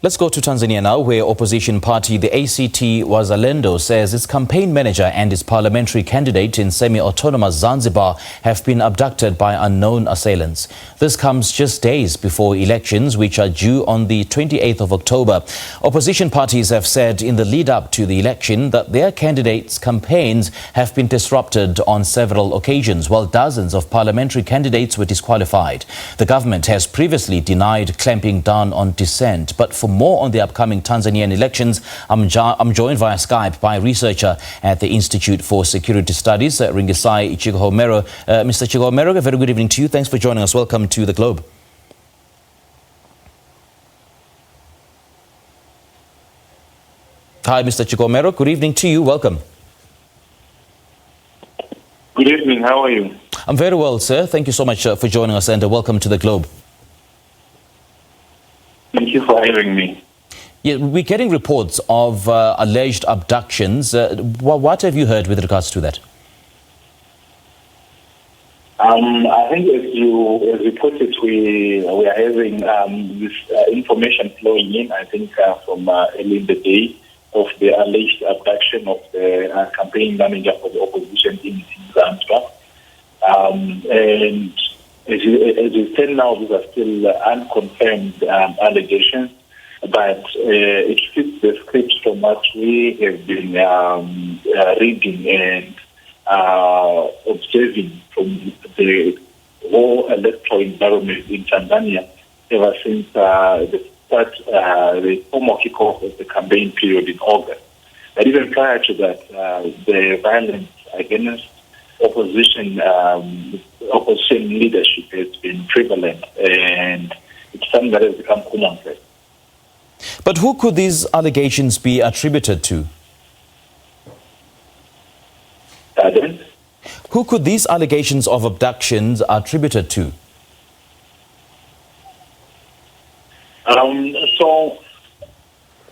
Let's go to Tanzania now, where opposition party the ACT-Wazalendo says its campaign manager and its parliamentary candidate in semi-autonomous Zanzibar have been abducted by unknown assailants. This comes just days before elections, which are due on the 28th of October. Opposition parties have said in the lead-up to the election that their candidates' campaigns have been disrupted on several occasions, while dozens of parliamentary candidates were disqualified. The government has previously denied clamping down on dissent, but for more on the upcoming Tanzanian elections, I'm joined via Skype by researcher at the Institute for Security Studies, Ringisai Chikohomero. Mr. Chikohomero, a very good evening to you. Thanks for joining us. Welcome to the Globe. Hi, Mr. Chikohomero. Good evening to you. Welcome. Good evening. How are you? I'm very well, sir. Thank you so much for joining us, and welcome to the Globe. Thank you for having me. Yeah, we're getting reports of alleged abductions. What have you heard with regards to that? I think as you put it, we are having this information flowing in, I think, from early in the day of the alleged abduction of the campaign manager for the opposition in Zanzibar. And as you said now, these are still unconfirmed allegations, but it fits the script from what we have been reading and observing from the whole electoral environment in Tanzania ever since the formal kickoff of the campaign period in August. But even prior to that, the violence against opposition leadership has been prevalent, and it's something that has become commonplace. But who could these allegations be attributed to? Pardon? Who could these allegations of abductions attributed to? So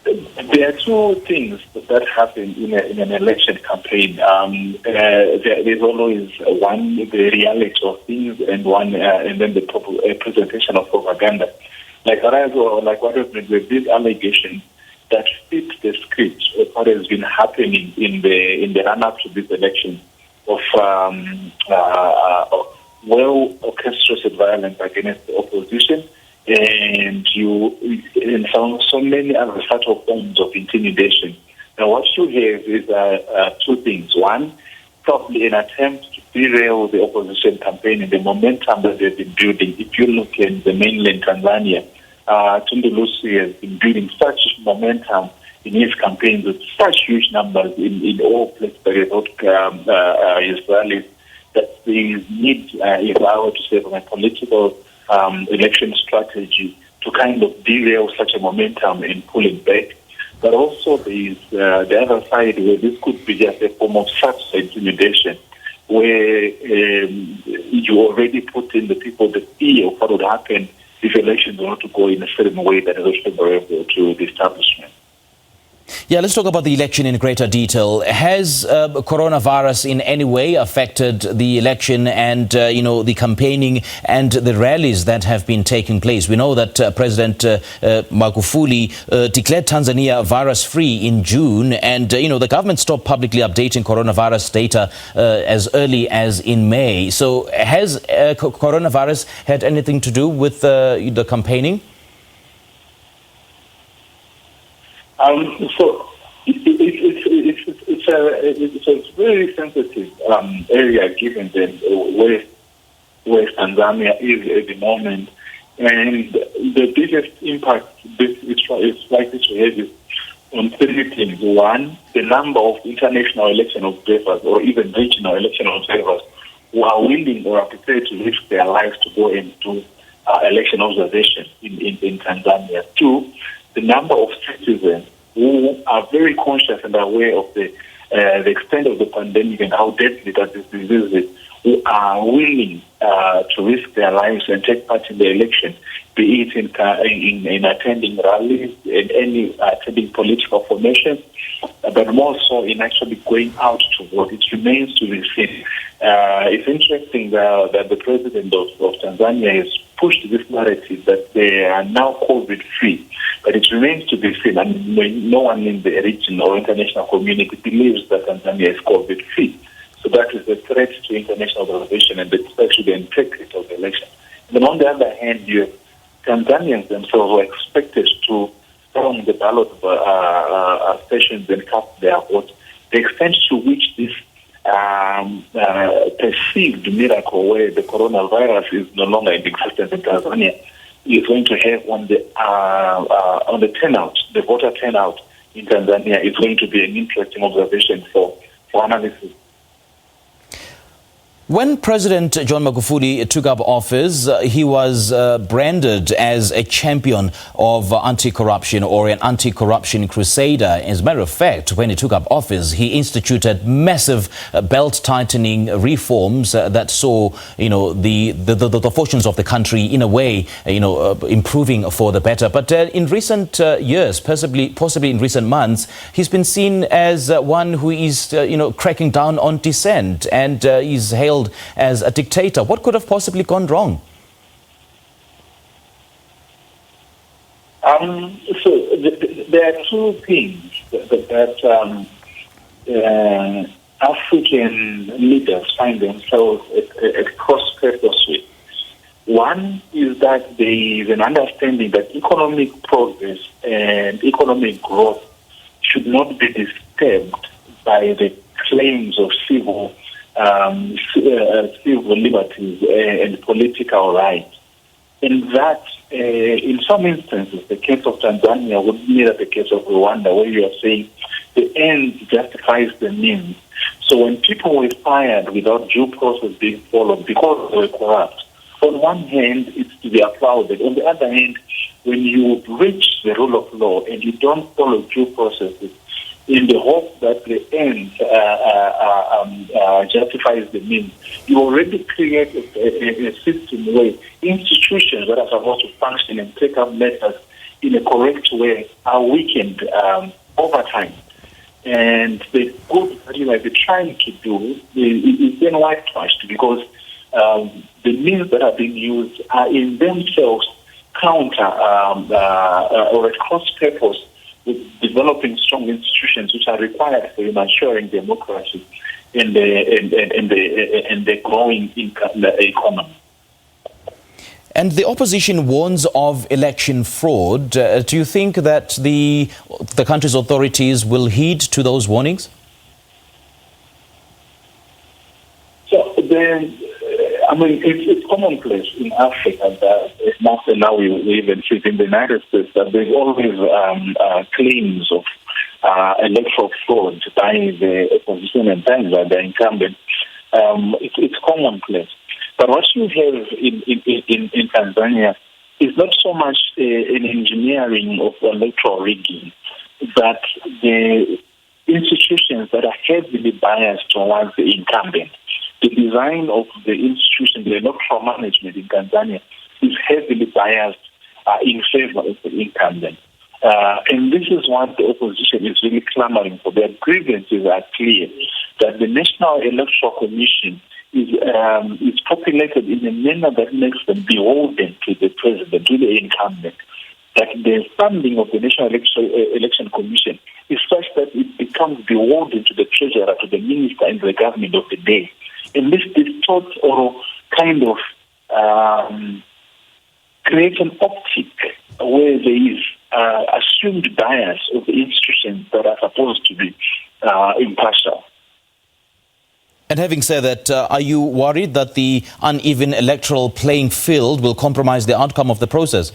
there are two things that happen in an election campaign. There's always one, the reality of things, and one, and then the presentation of propaganda. Like what has been with these allegations that fit the script of what has been happening in the run-up to this election of well orchestrated violence against the opposition, and so many other sort of forms of intimidation. Now, what you have is two things. One, probably an attempt to derail the opposition campaign and the momentum that they've been building. If you look in the mainland Tanzania, Tundu Lissu has been building such momentum in his campaigns with such huge numbers in all places that he got his rallies, that there need, if I were to say, from a political election strategy to kind of derail such a momentum and pull it back. But also there is the other side where this could be just a form of such intimidation, where you already put in the people the fear of what would happen if elections were not to go in a certain way that is favorable to the establishment. Yeah, let's talk about the election in greater detail. Has coronavirus in any way affected the election and, the campaigning and the rallies that have been taking place? We know that President Magufuli declared Tanzania virus-free in June, and, the government stopped publicly updating coronavirus data as early as in May. So has coronavirus had anything to do with the campaigning? So it's a very sensitive area, given where Tanzania is at the moment, and the biggest impact this is likely to have is on three things. One, the number of international election observers or even regional election observers who are willing or are prepared to risk their lives to go and do election observation in Tanzania. Two, the number of citizens who are very conscious and aware of the extent of the pandemic and how deadly that this disease is, who are willing to risk their lives and take part in the election, be it in attending rallies, in any attending political formations, but more so in actually going out to vote. It remains to be seen. It's interesting that the president of Tanzania has pushed this narrative that they are now COVID-free, but it remains to be seen, and no one in the region or international community believes that Tanzania is COVID-free. So that is a threat to international observation and especially the integrity of the election. Then on the other hand, Tanzanians themselves were expected to storm the ballot stations and cast their vote. The extent to which this perceived miracle where the coronavirus is no longer in existence in Tanzania is going to have on the turnout, the voter turnout in Tanzania is going to be an interesting observation for analysis. When President John Magufuli took up office, he was branded as a champion of anti-corruption or an anti-corruption crusader. As a matter of fact, when he took up office, he instituted massive belt-tightening reforms that saw, the fortunes of the country in a way, improving for the better. But in recent years, possibly in recent months, he's been seen as one who is, cracking down on dissent and is hailed as a dictator. What could have possibly gone wrong? There are two things that African leaders find themselves at cross-purpose with. One is that there is an understanding that economic progress and economic growth should not be disturbed by the claims of civil liberties and political rights. And that, in some instances, the case of Tanzania would mirror the case of Rwanda, where you are saying the end justifies the means. So when people were fired without due process being followed because they were corrupt, on one hand, it's to be applauded. On the other hand, when you breach the rule of law and you don't follow due processes, in the hope that the end justifies the means, you already create a system where institutions that are supposed to function and take up matters in a correct way are weakened over time. And the good that you might be trying to do is then whitewashed because the means that are being used are in themselves counter or at cross-purpose with developing strong institutions which are required for ensuring democracy and the growing economy. And the opposition warns of election fraud. Do you think that the country's authorities will heed to those warnings? So it's commonplace in Africa that now we even see it in the United States that there's always claims of electoral fraud by the opposition and times by the incumbent. It's commonplace. But what you have in Tanzania is not so much an engineering of electoral rigging, but the institutions that are heavily biased towards the incumbent. The design of the institution, the electoral management in Tanzania, is heavily biased in favor of the incumbent. And this is what the opposition is really clamoring for. Their grievances are clear, that the National Electoral Commission is populated in a manner that makes them beholden to the president, to the incumbent. That the funding of the National Election Commission is such that it becomes beholden to the treasurer, to the minister and the government of the day. And this distorts or kind of creates an optic where there is assumed bias of the institutions that are supposed to be impartial. And having said that, are you worried that the uneven electoral playing field will compromise the outcome of the process?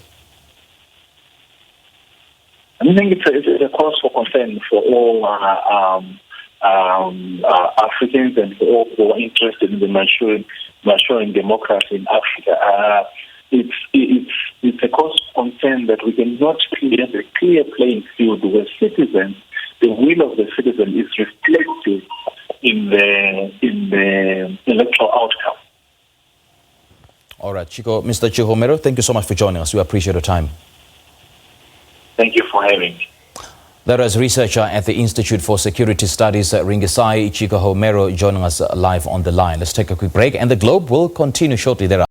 I think it's a cause for concern for all Africans and for all who are interested in the maturing democracy in Africa. It's a cause for concern that we cannot create a clear playing field where citizens, the will of the citizen is reflected in the electoral outcome. All right, Mr. Chikohomero, thank you so much for joining us. We appreciate your time. Thank you for having me. That was researcher at the Institute for Security Studies, Ringisai Chikohomero, joining us live on the line. Let's take a quick break, and the Globe will continue shortly thereafter.